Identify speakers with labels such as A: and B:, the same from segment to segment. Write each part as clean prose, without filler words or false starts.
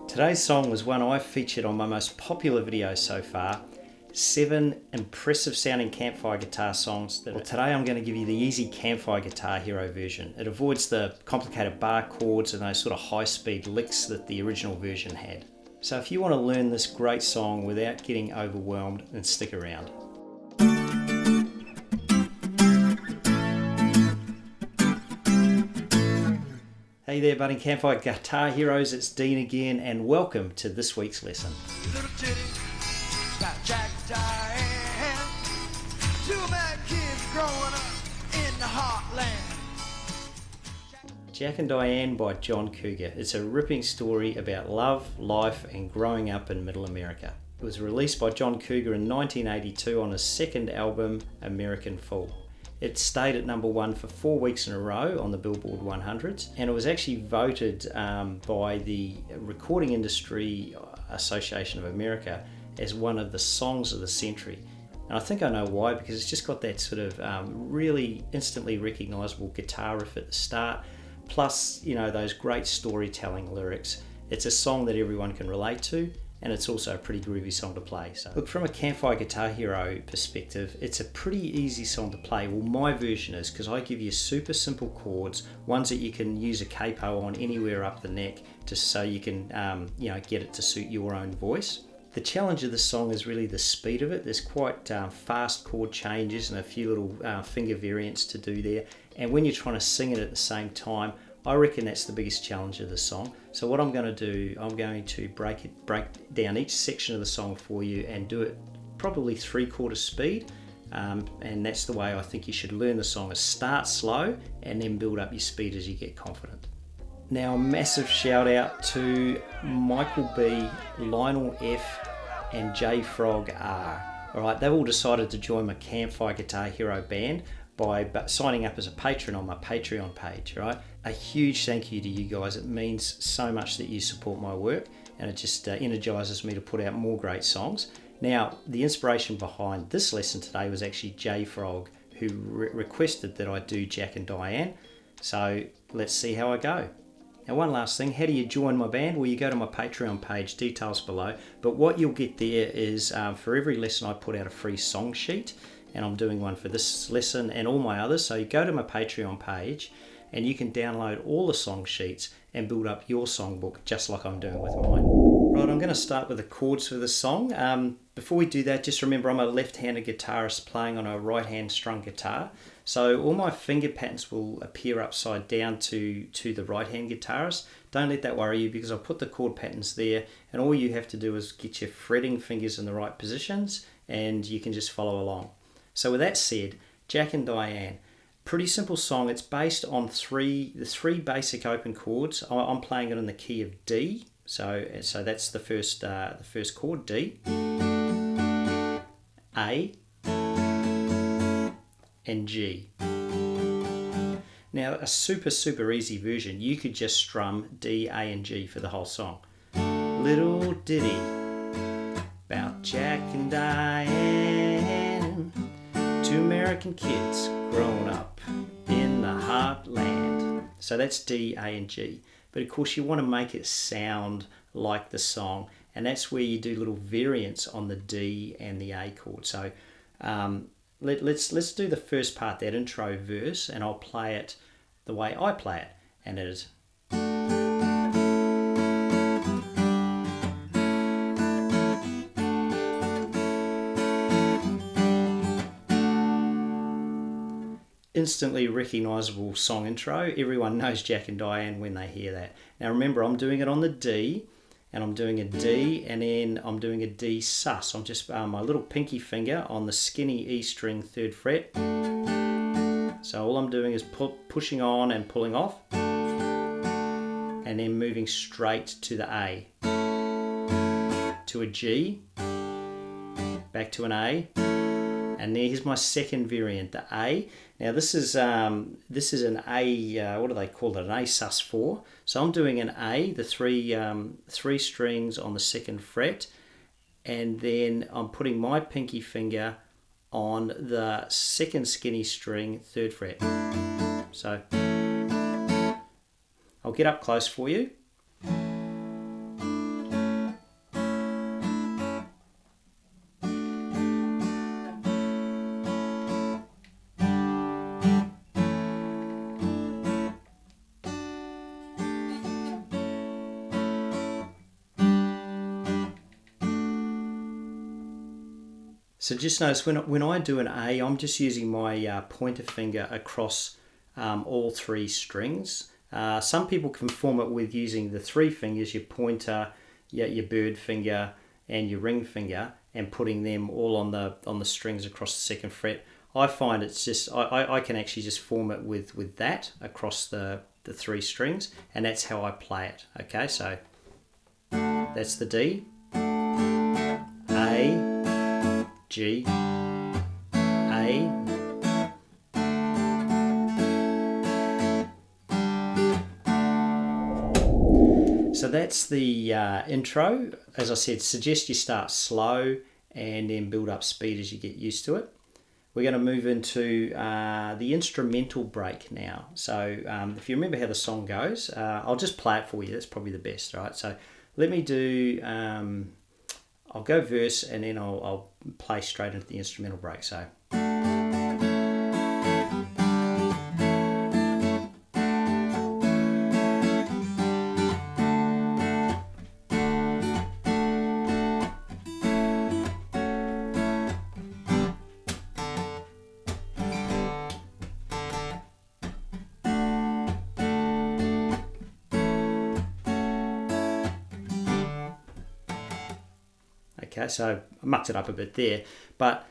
A: Today's song was one I've featured on my most popular videos so far. 7 impressive sounding Campfire guitar songs. Today I'm going to give you the easy Campfire Guitar Hero version. It avoids the complicated bar chords and those sort of high speed licks that the original version had. So if you want to learn this great song without getting overwhelmed, then stick around. Hey there budding Campfire Guitar Heroes, it's Dean again and welcome to this week's lesson.
B: Little titty, about Jack and Diane, two bad kids growing up in the heartland.
A: Jack and Diane by John Cougar. It's a ripping story about love, life and growing up in Middle America. It was released by John Cougar in 1982 on his second album, American Fool. It stayed at number 1 for 4 weeks in a row on the Billboard 100s, and it was actually voted by the Recording Industry Association of America as one of the songs of the century. And I think I know why, because it's just got that sort of really instantly recognisable guitar riff at the start, plus, you know, those great storytelling lyrics. It's a song that everyone can relate to, and it's also a pretty groovy song to play. So look, from a Campfire Guitar Hero perspective, it's a pretty easy song to play. Well, my version is, because I give you super simple chords, ones that you can use a capo on anywhere up the neck, just so you can get it to suit your own voice. The challenge of this song is really the speed of it. There's quite fast chord changes and a few little finger variants to do there. And when you're trying to sing it at the same time, I reckon that's the biggest challenge of the song. So what I'm going to do, I'm going to break down each section of the song for you and do it probably 3/4 speed. And that's the way I think you should learn the song, is start slow and then build up your speed as you get confident. Now, a massive shout out to Michael B, Lionel F and J Frog R. Alright, they've all decided to join my Campfire Guitar Hero band by signing up as a patron on my Patreon page. Right, a huge thank you to you guys. It means so much that you support my work, and it just energizes me to put out more great songs. Now, the inspiration behind this lesson today was actually J Frog, who requested that I do Jack and Diane. So let's see how I go. Now, one last thing, how do you join my band? Well, you go to my Patreon page, details below, but what you'll get there is for every lesson I put out a free song sheet, and I'm doing one for this lesson and all my others. So you go to my Patreon page and you can download all the song sheets and build up your songbook just like I'm doing with mine. Right, I'm going to start with the chords for this song. Before we do that, just remember I'm a left-handed guitarist playing on a right-hand strung guitar. So all my finger patterns will appear upside down to the right-hand guitarist. Don't let that worry you, because I'll put the chord patterns there, and all you have to do is get your fretting fingers in the right positions and you can just follow along. So with that said, Jack and Diane, pretty simple song. It's based on the three basic open chords. I'm playing it in the key of D. So that's the first chord, D, A, and G. Now, a super easy version, you could just strum D, A, and G for the whole song. Little ditty about Jack and Diane, two American kids grown up in the heartland. So that's D, A, and G. But of course you want to make it sound like the song, and that's where you do little variants on the D and the A chord. So let's do the first part, that intro verse, and I'll play it the way I play it, and it is. Instantly recognisable song intro. Everyone knows Jack and Diane when they hear that. Now remember, I'm doing it on the D, and I'm doing a D, and then I'm doing a D sus. I'm just my little pinky finger on the skinny E string 3rd fret. So all I'm doing is pushing on and pulling off, and then moving straight to the A, to a G, back to an A. And here's my second variant, the A. Now this is an A, what do they call it? An A sus4. So I'm doing an A, the three strings on the 2nd fret, and then I'm putting my pinky finger on the 2nd skinny string, 3rd fret. So I'll get up close for you. So just notice when I do an A, I'm just using my pointer finger across all 3 strings. Some people can form it with using the 3 fingers, your pointer, your bird finger, and your ring finger, and putting them all on the strings across the 2nd fret. I find it's just I can actually just form it with that across the 3 strings, and that's how I play it. Okay, so that's the D, A, G, A. So that's the intro. As I said, suggest you start slow and then build up speed as you get used to it. We're going to move into the instrumental break now. So if you remember how the song goes, I'll just play it for you. That's probably the best, right? So let me do, I'll go verse and then I'll play straight into the instrumental break. So. Okay, so I mucked it up a bit there, but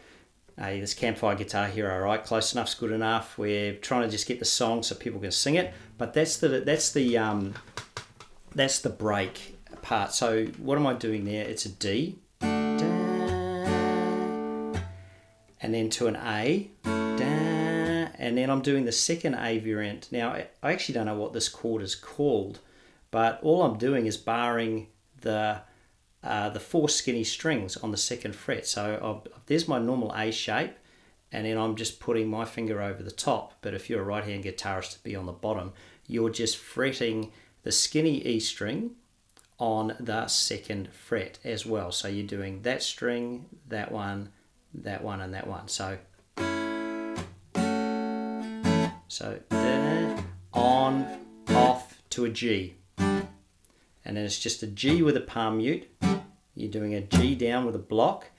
A: this Campfire guitar here, all right, close enough's good enough. We're trying to just get the song so people can sing it, but that's the break part. So what am I doing there? It's a D, and then to an A, and then I'm doing the 2nd A variant. Now I actually don't know what this chord is called, but all I'm doing is barring the 4 skinny strings on the 2nd fret. So there's my normal A shape, and then I'm just putting my finger over the top. But if you're a right-hand guitarist, to be on the bottom, you're just fretting the skinny E string on the 2nd fret as well. So you're doing that string, that one, and that one. So on, off to a G. And then it's just a G with a palm mute. You're doing a G down with a block,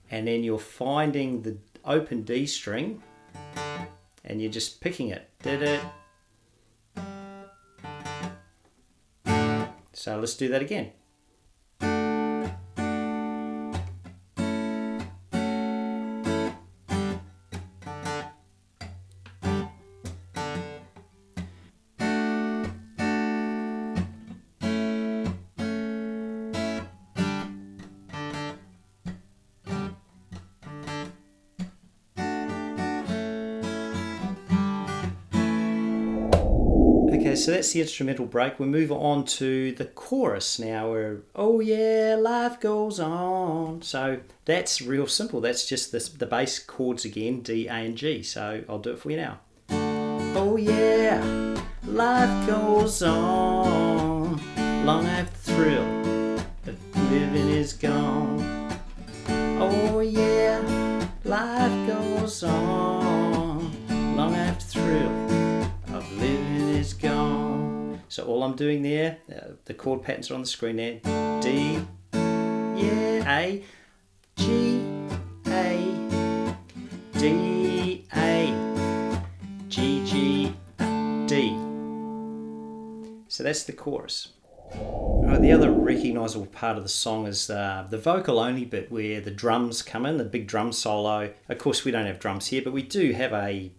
A: and then you're finding the open D string, and you're just picking it. So let's do that again. Okay, so that's the instrumental break. We move on to the chorus now. Oh yeah, life goes on. So that's real simple. That's just the bass chords again, D, A, and G. So I'll do it for you now. Oh yeah, life goes on. Long after the thrill of living is gone. Oh yeah, life goes on. Long after the thrill of living is gone. So all I'm doing there, the chord patterns are on the screen there. D, yeah, A, G, A, D, A, G, G, D. So that's the chorus. Right, the other recognisable part of the song is the vocal only bit where the drums come in, the big drum solo. Of course, we don't have drums here, but we do have a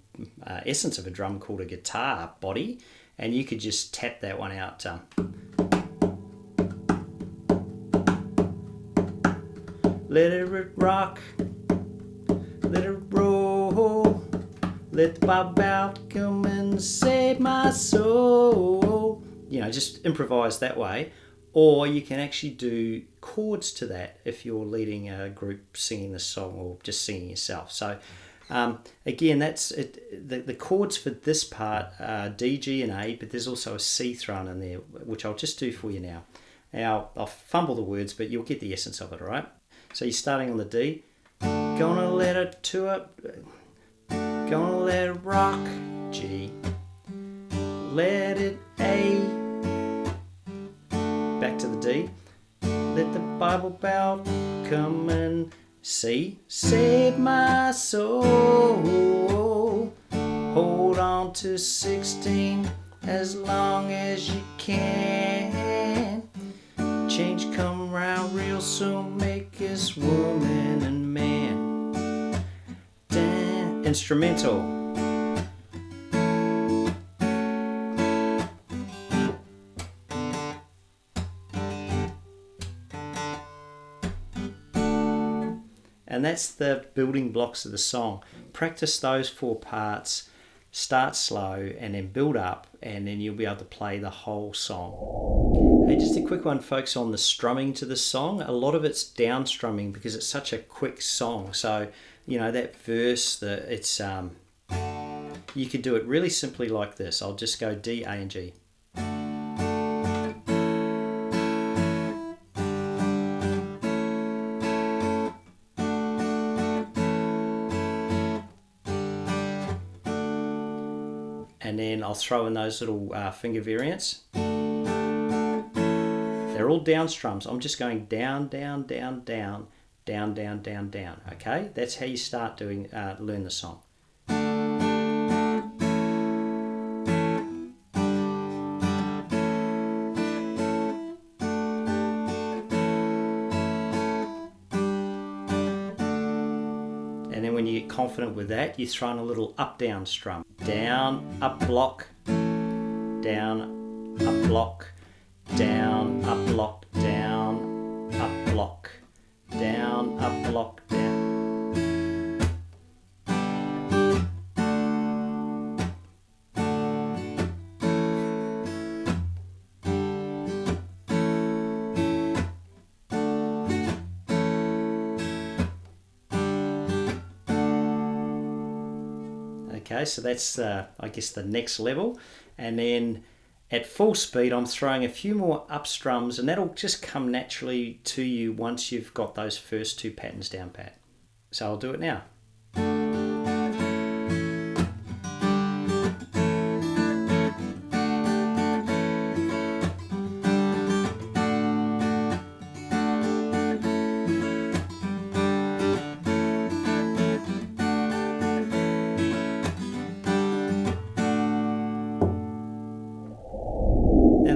A: essence of a drum called a guitar body, and you could just tap that one out. Let it rock, let it roll, let the Bob out come and save my soul. You know, just improvise that way. Or you can actually do chords to that if you're leading a group singing the song or just singing yourself. So again, that's it. The chords for this part are D, G, and A, but there's also a C thrown in there, which I'll just do for you now. Now, I'll fumble the words, but you'll get the essence of it, all right? So you're starting on the D. Gonna let it to it. Gonna let it rock. G. Let it A. Back to the D. Let the Bible belt come and C, save my soul. Hold on to 16 as long as you can. Change come round real soon, make us woman and man. Dan, instrumental. And that's the building blocks of the song. Practice those 4 parts, start slow and then build up, and then you'll be able to play the whole song. Hey, just a quick one, folks, on the strumming to the song. A lot of it's down strumming because it's such a quick song. So, you know, that verse, you could do it really simply like this. I'll just go D, A and G. And then I'll throw in those little finger variants. They're all down strums. I'm just going down, down, down, down, down, down, down, down. Okay, that's how you start doing learn the song. And then when you get confident with that, you throw in a little up-down strum. Down, up block, down, up block, down, up block, down, up block, down, up block, down. Okay, so that's I guess the next level, and then at full speed I'm throwing a few more up strums, and that'll just come naturally to you once you've got those first 2 patterns down pat. So I'll do it now.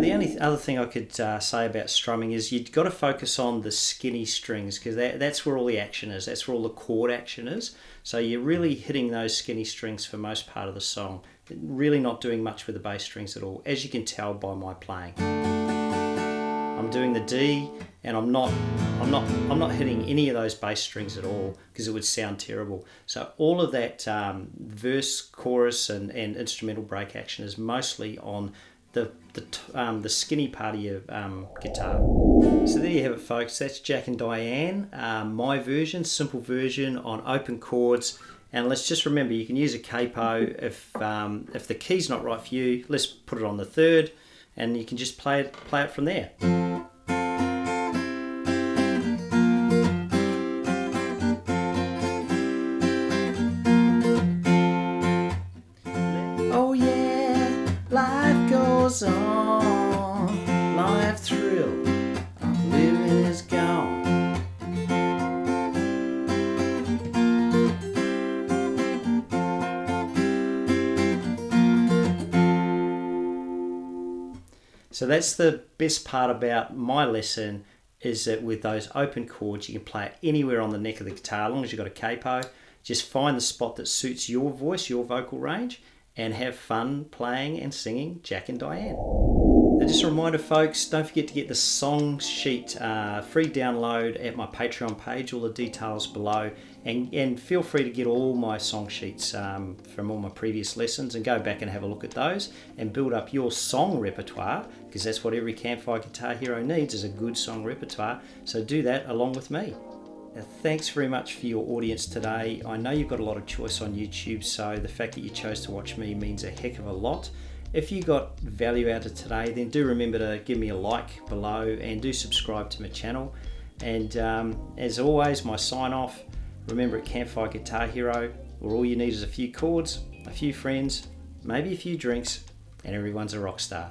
A: The only other thing I could say about strumming is you've got to focus on the skinny strings, because that's where all the action is. That's where all the chord action is. So you're really hitting those skinny strings for most part of the song. Really not doing much with the bass strings at all, as you can tell by my playing. I'm doing the D, and I'm not hitting any of those bass strings at all, because it would sound terrible. So all of that verse, chorus, and instrumental break action is mostly on the skinny part of your guitar. So there you have it, folks. That's Jack and Diane, my version, simple version on open chords. And let's just remember, you can use a capo if the key's not right for you. Let's put it on the 3rd, and you can just play it from there. Oh yeah, life goes on, life thrill of living is gone. So that's the best part about my lesson, is that with those open chords you can play it anywhere on the neck of the guitar, as long as you've got a capo. Just find the spot that suits your voice, your vocal range, and have fun playing and singing Jack and Diane. And just a reminder, folks, don't forget to get the song sheet free download at my Patreon page, all the details below, and feel free to get all my song sheets from all my previous lessons and go back and have a look at those and build up your song repertoire, because that's what every Campfire guitar hero needs, is a good song repertoire. So do that along with me. Now, thanks very much for your audience today. I know you've got a lot of choice on YouTube, so the fact that you chose to watch me means a heck of a lot. If you got value out of today, then do remember to give me a like below and do subscribe to my channel. And as always, my sign off, remember at Campfire Guitar Hero, where all you need is a few chords, a few friends, maybe a few drinks, and everyone's a rock star.